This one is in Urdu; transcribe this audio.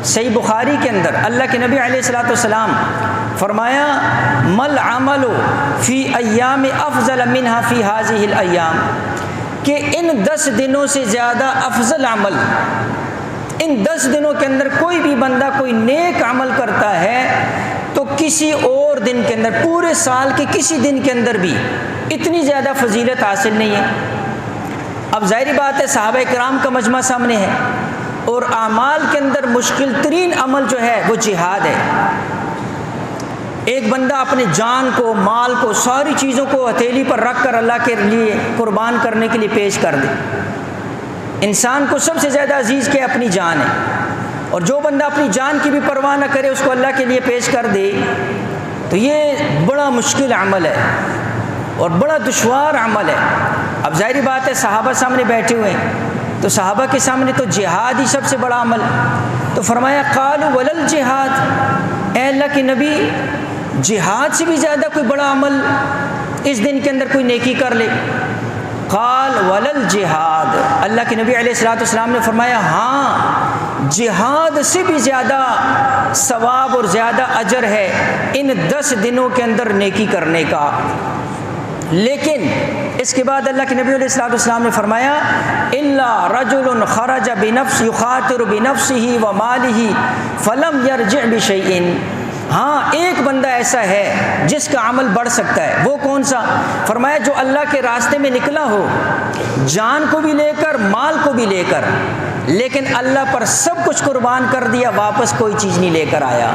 صحیح بخاری کے اندر اللہ کے نبی علیہ الصلوۃ والسلام فرمایا مل عمل فی ایام افضل منها فی هذه الايام، کہ ان 10 دنوں سے زیادہ افضل عمل، ان 10 دنوں کے اندر کوئی بھی بندہ کوئی نیک عمل کرتا ہے تو کسی اور دن کے اندر، پورے سال کے کسی دن کے اندر بھی اتنی زیادہ فضیلت حاصل نہیں ہے۔ اب ظاہری بات ہے صحابہ کرام کا مجمع سامنے ہے، اور اعمال کے اندر مشکل ترین عمل جو ہے وہ جہاد ہے۔ ایک بندہ اپنے جان کو، مال کو، ساری چیزوں کو ہتھیلی پر رکھ کر اللہ کے لیے قربان کرنے کے لیے پیش کر دے۔ انسان کو سب سے زیادہ عزیز کیا اپنی جان ہے، اور جو بندہ اپنی جان کی بھی پرواہ نہ کرے اس کو اللہ کے لیے پیش کر دے تو یہ بڑا مشکل عمل ہے اور بڑا دشوار عمل ہے۔ اب ظاہری بات ہے صحابہ سامنے بیٹھے ہوئے ہیں تو صحابہ کے سامنے تو جہاد ہی سب سے بڑا عمل ہے، تو فرمایا قالوا ولل جہاد، اے اللہ کے نبی جہاد سے بھی زیادہ کوئی بڑا عمل اس دن کے اندر کوئی نیکی کر لے؟ قال ولل جہاد، اللہ کے نبی علیہ الصلوۃ والسلام نے فرمایا ہاں جہاد سے بھی زیادہ ثواب اور زیادہ اجر ہے ان 10 دنوں کے اندر نیکی کرنے کا۔ لیکن اس کے بعد اللہ کے نبی علیہ الصلوۃ والسلام نے فرمایا الا رجل خرج بنفس یخاطر بنفسه وماله فلم یرجع بشیء، ہاں ایک بندہ ایسا ہے جس کا عمل بڑھ سکتا ہے، وہ کون سا؟ فرمایا جو اللہ کے راستے میں نکلا ہو، جان کو بھی لے کر، مال کو بھی لے کر، لیکن اللہ پر سب کچھ قربان کر دیا، واپس کوئی چیز نہیں لے کر آیا۔